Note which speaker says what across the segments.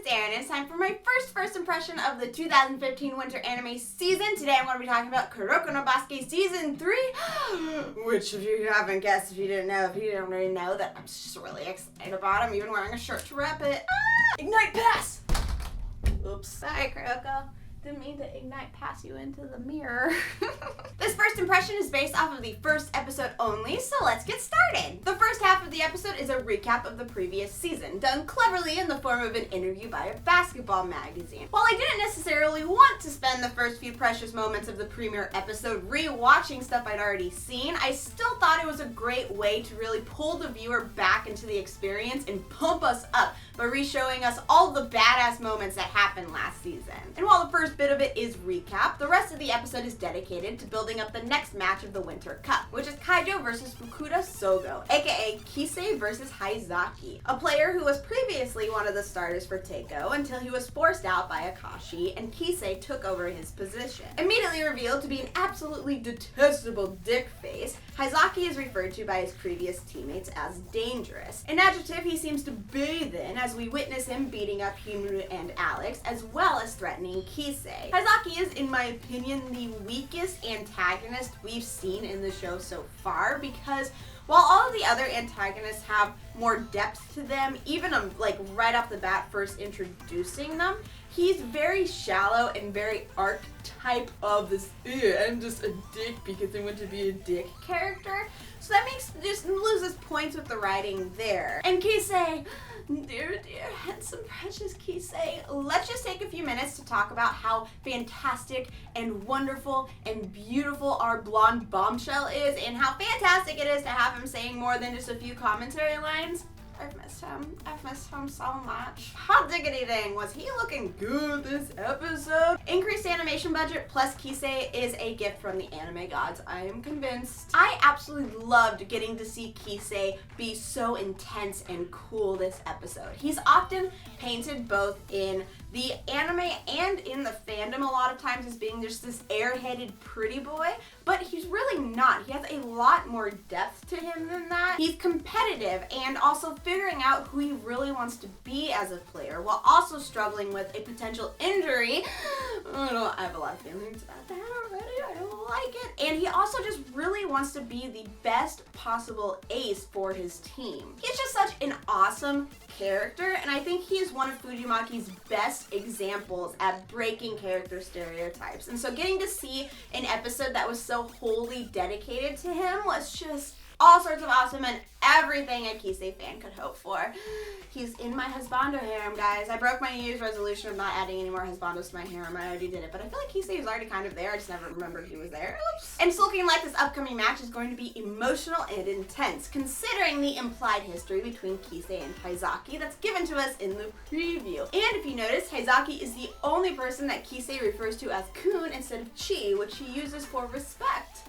Speaker 1: it's Erin. It's time for my first impression of the 2015 winter anime season. Today I'm going to be talking about Kuroko no Basuke Season 3, which if you haven't guessed, if you didn't know, if you don't already know, that I'm just really excited about. I'm even wearing a shirt to rep it. Ignite Pass! Oops. Sorry, Kuroko. Didn't mean to ignite pass you into the mirror. This first impression is based off of the first episode only, so let's get started. The first half of the episode is a recap of the previous season, done cleverly in the form of an interview by a basketball magazine. While I didn't necessarily want to spend the first few precious moments of the premiere episode re-watching stuff I'd already seen, I still thought it was a great way to really pull the viewer back into the experience and pump us up by re-showing us all the badass moments that happened last season. And while the first bit of it is recap, the rest of the episode is dedicated to building up the next match of the Winter Cup, which is Kaijo versus Fukuda Sogo, aka Kisei versus Haizaki, a player who was previously one of the starters for Teiko until he was forced out by Akashi and Kisei took over his position. Immediately revealed to be an absolutely detestable dick face, Haizaki is referred to by his previous teammates as dangerous, an adjective he seems to bathe in as we witness him beating up Himuru and Alex, as well as threatening Kisei. Haizaki is, in my opinion, the weakest antagonist we've seen in the show so far, because while all of the other antagonists have more depth to them, even like right off the bat first introducing them, he's very shallow and very archetype of this, I'm just a dick because I want to be a dick character. So that just loses points with the writing there. And Kisei, dear, handsome, precious Kisei, let's just take a few minutes to talk about how fantastic and wonderful and beautiful our blonde bombshell is, and how fantastic it is to have him saying more than just a few commentary lines. I've missed him so much. Hot diggity dang, was he looking good this episode? Increased animation budget plus Kisei is a gift from the anime gods, I am convinced. I absolutely loved getting to see Kisei be so intense and cool this episode. He's often painted both in the anime and in the fandom a lot of times as being just this airheaded pretty boy, but he's really not. He has a lot more depth to him than that. He's competitive and also figuring out who he really wants to be as a player while also struggling with a potential injury. I have a lot of feelings about that already. I don't like it. And he also just really wants to be the best possible ace for his team. He's just such an awesome character, and I think he is one of Fujimaki's best examples at breaking character stereotypes. And so getting to see an episode that was so wholly dedicated to him was just all sorts of awesome and everything a Kisei fan could hope for. He's in my husbando harem, guys. I broke my New Year's resolution of not adding any more husbandos to my harem. I already did it, but I feel like Kisei was already kind of there. I just never remembered he was there. Oops. And it's looking like this upcoming match is going to be emotional and intense, considering the implied history between Kisei and Haizaki that's given to us in the preview. And if you notice, Haizaki is the only person that Kisei refers to as kun instead of chi, which he uses for respect.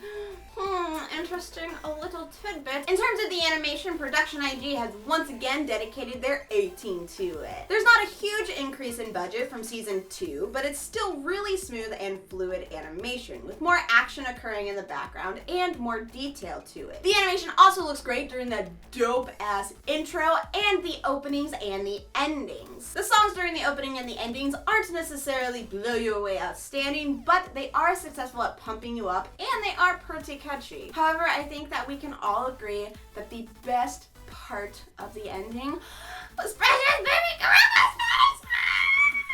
Speaker 1: Interesting, a little tidbit. In terms of the animation, Production IG has once again dedicated their A-team to it. There's not a huge increase in budget from season 2, but it's still really smooth and fluid animation, with more action occurring in the background and more detail to it. The animation also looks great during the dope-ass intro and the openings and the endings. The songs during the opening and the endings aren't necessarily blow you away outstanding, but they are successful at pumping you up, and they are pretty catchy. However, I think that we can all agree that the best part of the ending was precious baby Kuriko's face!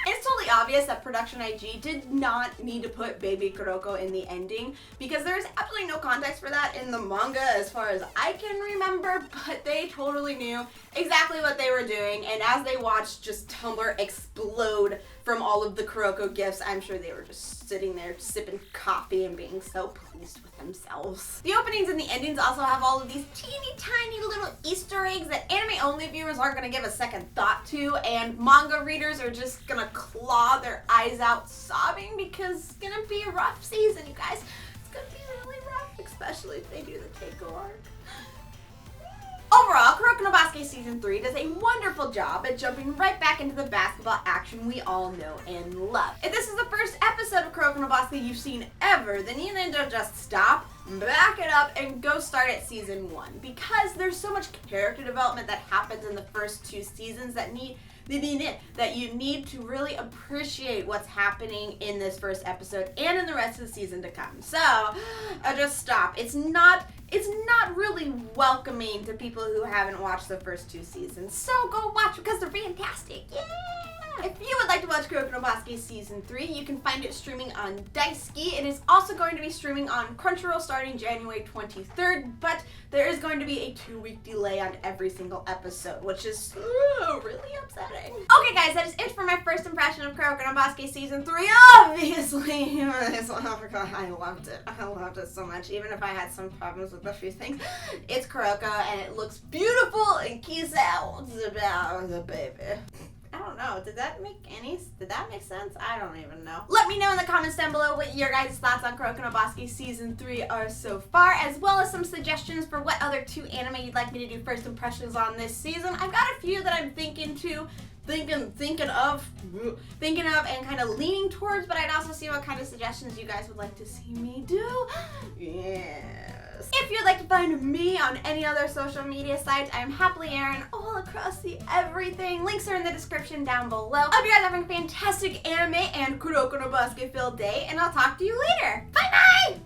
Speaker 1: It's totally obvious that Production IG did not need to put baby Kuroko in the ending because there's absolutely no context for that in the manga as far as I can remember, but they totally knew exactly what they were doing, and as they watched just Tumblr explode from all of the Kuroko gifs, I'm sure they were just sitting there sipping coffee and being so pleased with themselves. The openings and the endings also have all of these teeny tiny little Easter eggs that anime-only viewers aren't going to give a second thought to, and manga readers are just going to claw their eyes out sobbing because it's going to be a rough season, you guys. It's going to be really rough, especially if they do the Teiko arc. Overall, Kuroko no Basuke Season 3 does a wonderful job at jumping right back into the basketball action we all know and love. If this is the first episode of Kuroko no Basuke you've seen ever, then you need to just stop, back it up, and go start at Season 1. Because there's so much character development that happens in the first two seasons that need that you need to really appreciate what's happening in this first episode and in the rest of the season to come. So, just stop. It's not really welcoming to people who haven't watched the first 2 seasons. So go watch because they're fantastic. Yeah! If you would like to watch Kuroko no Basuke Season 3, you can find it streaming on Daisuki. It is also going to be streaming on Crunchyroll starting January 23rd, but there is going to be a 2-week delay on every single episode, which is really upsetting. Okay guys, that is it for my first impression of Kuroko no Basuke Season 3. Obviously, I loved it. I loved it so much, even if I had some problems with a few things. It's Kuroko, and it looks beautiful, and Kisa is about the baby. I don't know. Did that make sense? I don't even know. Let me know in the comments down below what your guys' thoughts on Kuroko no Basuke Season 3 are so far, as well as some suggestions for what other 2 anime you'd like me to do first impressions on this season. I've got a few that I'm thinking of and kind of leaning towards, but I'd also see what kind of suggestions you guys would like to see me do. Yes. If you'd like to find me on any other social media sites, I'm HappiLeeErin all across the everything. Links are in the description down below. I hope you guys are having a fantastic anime and Kuroko no Basuke filled day, and I'll talk to you later. Bye bye!